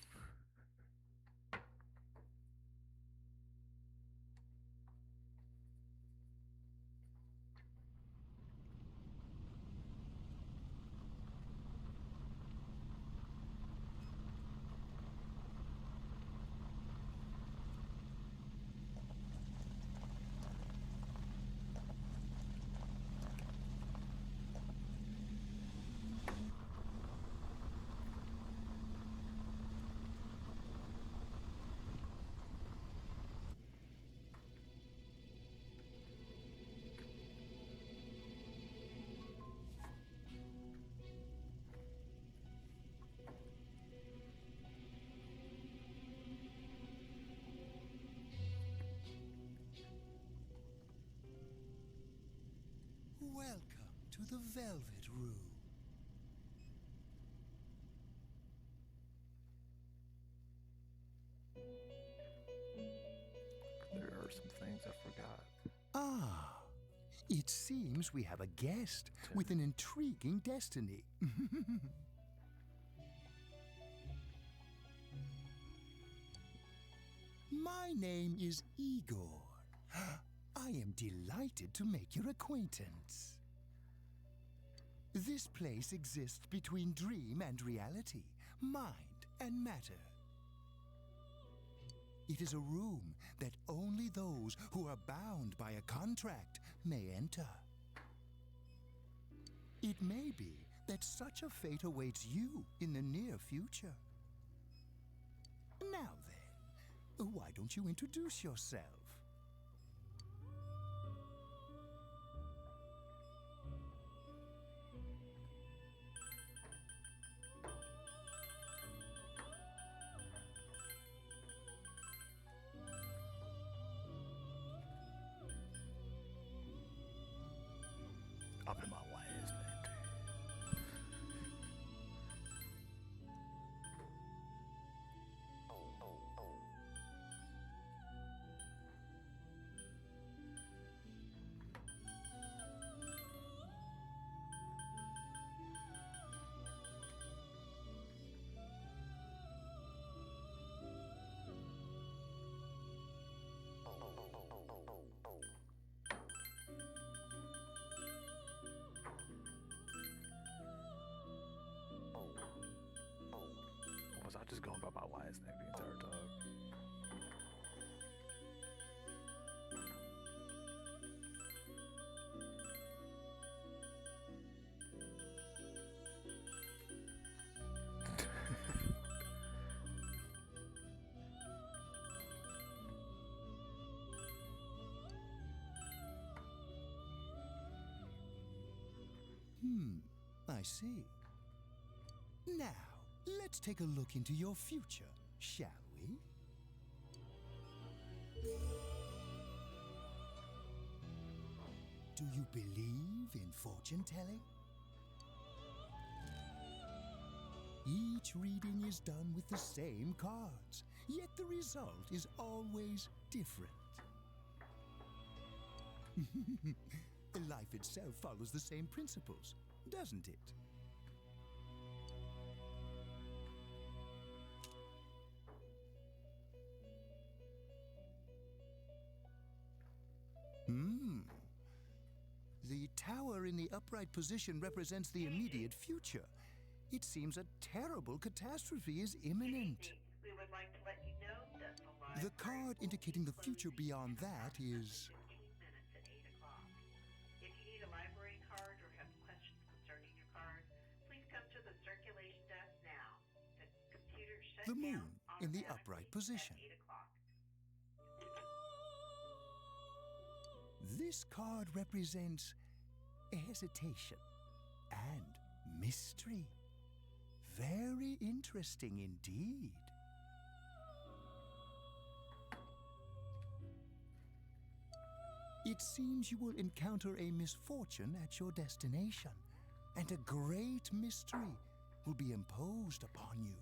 Welcome to the Velvet Room. There are some things I forgot. Ah, it seems we have a guest with an intriguing destiny. My name is Igor. I am delighted to make your acquaintance. This place exists between dream and reality, mind and matter. It is a room that only those who are bound by a contract may enter. It may be that such a fate awaits you in the near future. Now then, why don't you introduce yourself? Up in my last name. Was I just going by my last name the entire time? I see. Now, let's take a look into your future, shall we? Do you believe in fortune telling? Each reading is done with the same cards, yet the result is always different. Life itself follows the same principles, doesn't it? The tower in the upright position represents the immediate future. It seems a terrible catastrophe is imminent. We would like to let you know that the The card indicating the future beyond that is... 15 minutes at 8 o'clock. If you need a library card or have questions concerning your card, please come to the circulation desk now. The computer shuts the moon down in the automatically upright position. at 8 o'clock. This card represents hesitation and mystery. Very interesting indeed. It seems you will encounter a misfortune at your destination, and a great mystery will be imposed upon you.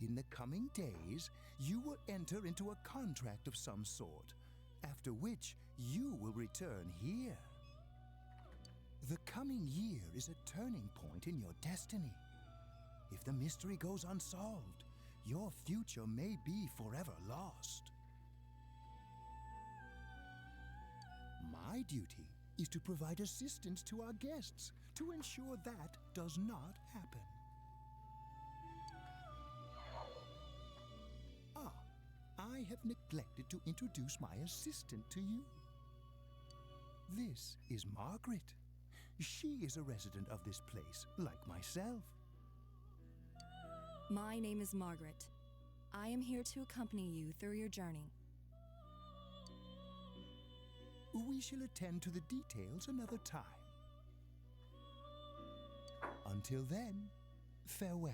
In the coming days, you will enter into a contract of some sort, after which you will return here. The coming year is a turning point in your destiny. If the mystery goes unsolved, your future may be forever lost. My duty is to provide assistance to our guests to ensure that does not happen. I have neglected to introduce my assistant to you. This is Margaret. She is a resident of this place, like myself. My name is Margaret. I am here to accompany you through your journey. We shall attend to the details another time. Until then, farewell.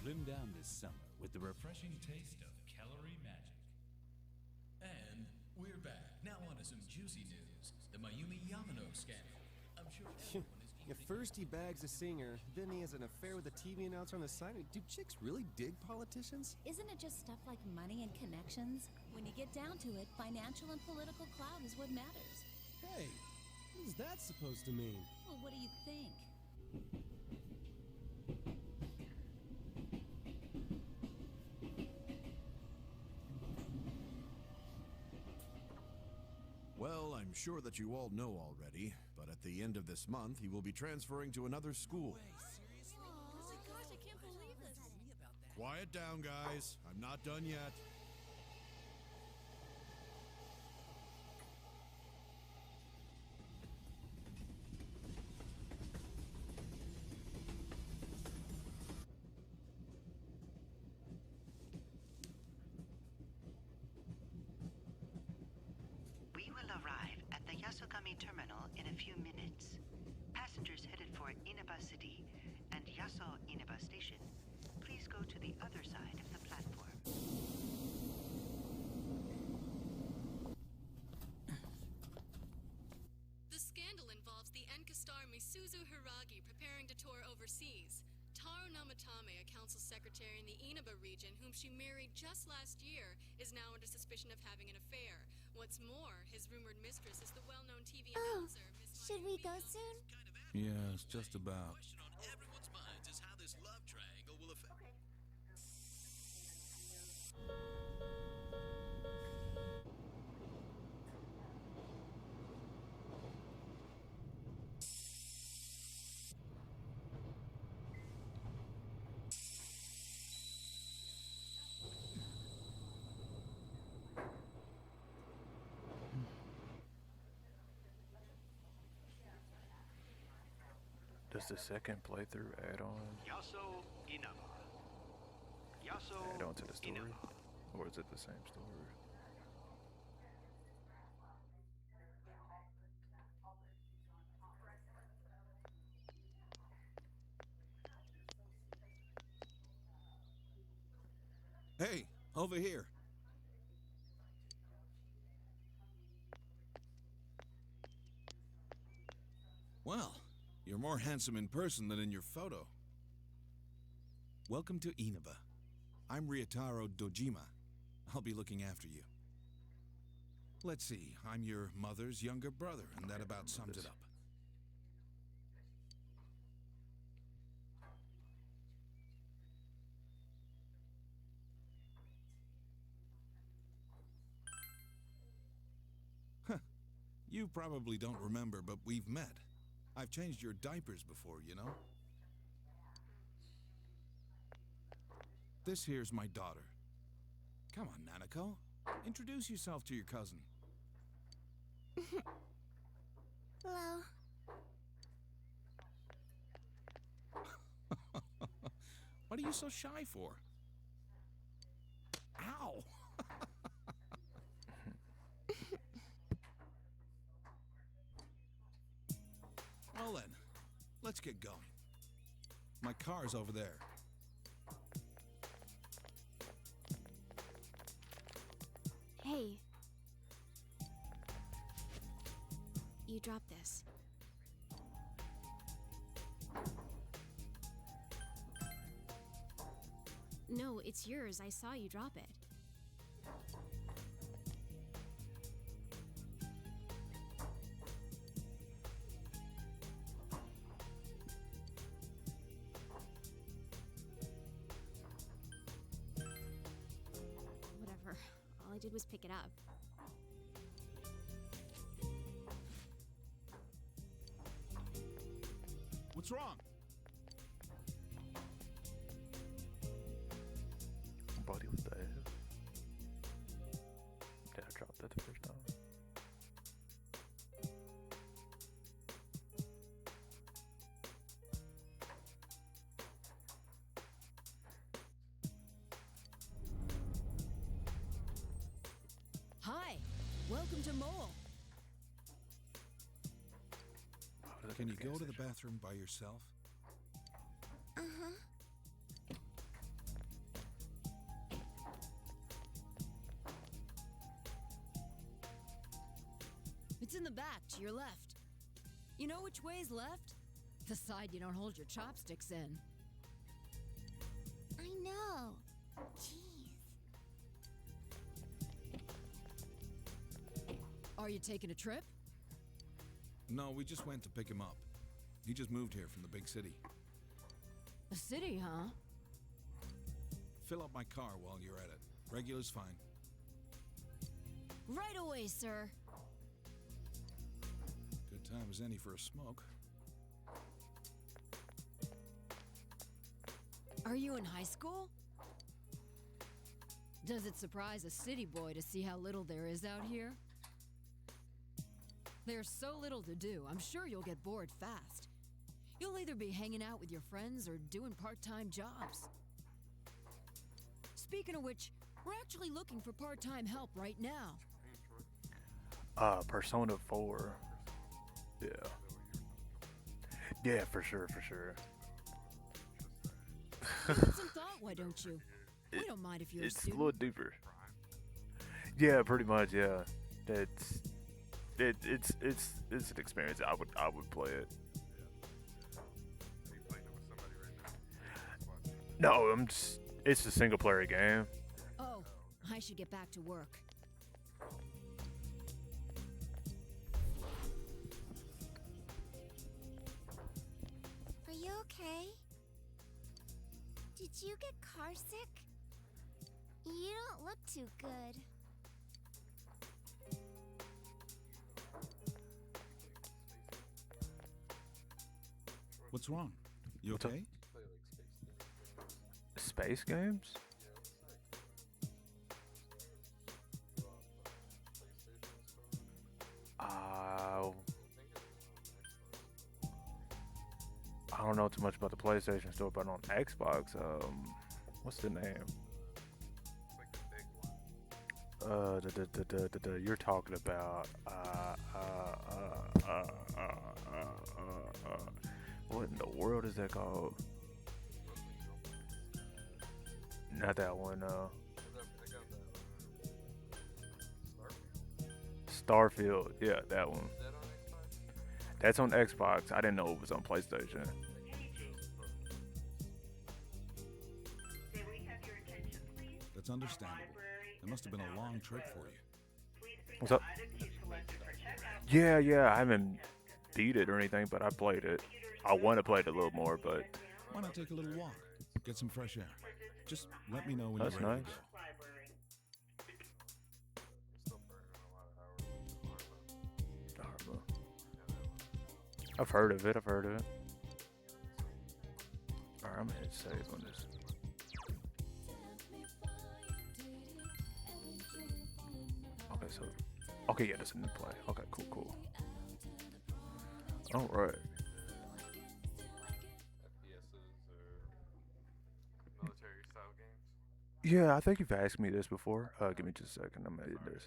Slim down this summer with the refreshing taste of calorie magic. And we're back. Now on to some juicy news. The Mayumi Yamano scandal. I'm sure everyone is At first he bags a singer, then he has an affair with a TV announcer on the side. Do chicks really dig politicians? Isn't it just stuff like money and connections? When you get down to it, financial and political clout is what matters. Hey, what is that supposed to mean? Well, what do you think? Well, I'm sure that you all know already, but at the end of this month, he will be transferring to another school. Oh my gosh, I can't believe this. Quiet down, guys. I'm not done yet. We will arrive at the Yasogami terminal in a few minutes. Passengers headed for Inaba City and Yaso Inaba Station, please go to the other side of the platform. The scandal involves the Enka star Misuzu Hiragi preparing to tour overseas. Taro Namatame, a council secretary in the Inaba region, whom she married just last year, is now under suspicion of having an affair. What's more, his rumored mistress is the well-known TV announcer, Miss Should we go soon? Yes, just about. on everyone's minds is how this love triangle will affect. Does the second playthrough add on Yaso Inaba. Yaso add on to the story? Inaba. Or is it the same story? Hey, over here. Well, you're more handsome in person than in your photo. Welcome to Inaba. I'm Ryotaro Dojima. I'll be looking after you. Let's see, I'm your mother's younger brother, and that about sums it up. Huh. You probably don't remember, but we've met. I've changed your diapers before, you know? This here's my daughter. Come on, Nanako. Introduce yourself to your cousin. Hello. What are you so shy for? Ow! Well then, let's get going. My car's over there. Hey. You dropped this. No, it's yours. I saw you drop it. Whatever. All I did was pick it up. What's wrong? Buddy, what the hell? Did I drop that the first time? Hi, welcome to Mole. Can you go to the bathroom by yourself? Uh-huh. It's in the back, to your left. You know which way's left? The side you don't hold your chopsticks in. I know. Jeez. Are you taking a trip? No, we just went to pick him up. He just moved here from the big city. A city, huh? Fill up my car while you're at it. Regular's fine. Right away, sir. Good time as any for a smoke. Are you in high school? Does it surprise a city boy to see how little there is out here? There's so little to do, I'm sure you'll get bored fast. You'll either be hanging out with your friends or doing part-time jobs. Speaking of which, we're actually looking for part-time help right now. Persona 4. Yeah. Yeah, for sure, for sure. Give it some thought, why don't you? We don't mind if you're a It's a student. little deeper. Yeah, pretty much, yeah. It's an experience. I would play it. No, it's a single player game. Oh, I should get back to work. Are you okay? Did you get car sick? You don't look too good. What's wrong? You What's up? okay? Space games? I don't know too much about the PlayStation Store, but on Xbox, what's the name? You're talking about what in the world is that called? Not that one, Starfield, yeah, that one. That's on Xbox. I didn't know it was on PlayStation. That's understandable. It must have been a long trip for you. What's up? Yeah, I haven't beat it or anything, but I played it. I want to play it a little more, but Why not take a little walk? Get some fresh air. Just let me know when that's you're ready nice. to go. I've heard of it. Alright, I'm gonna hit save on this. Okay, so Okay, yeah, that's a new play. Okay, cool, cool. All right. Military style games. Yeah, I think you've asked me this before. Give me just a second. I'm gonna edit this.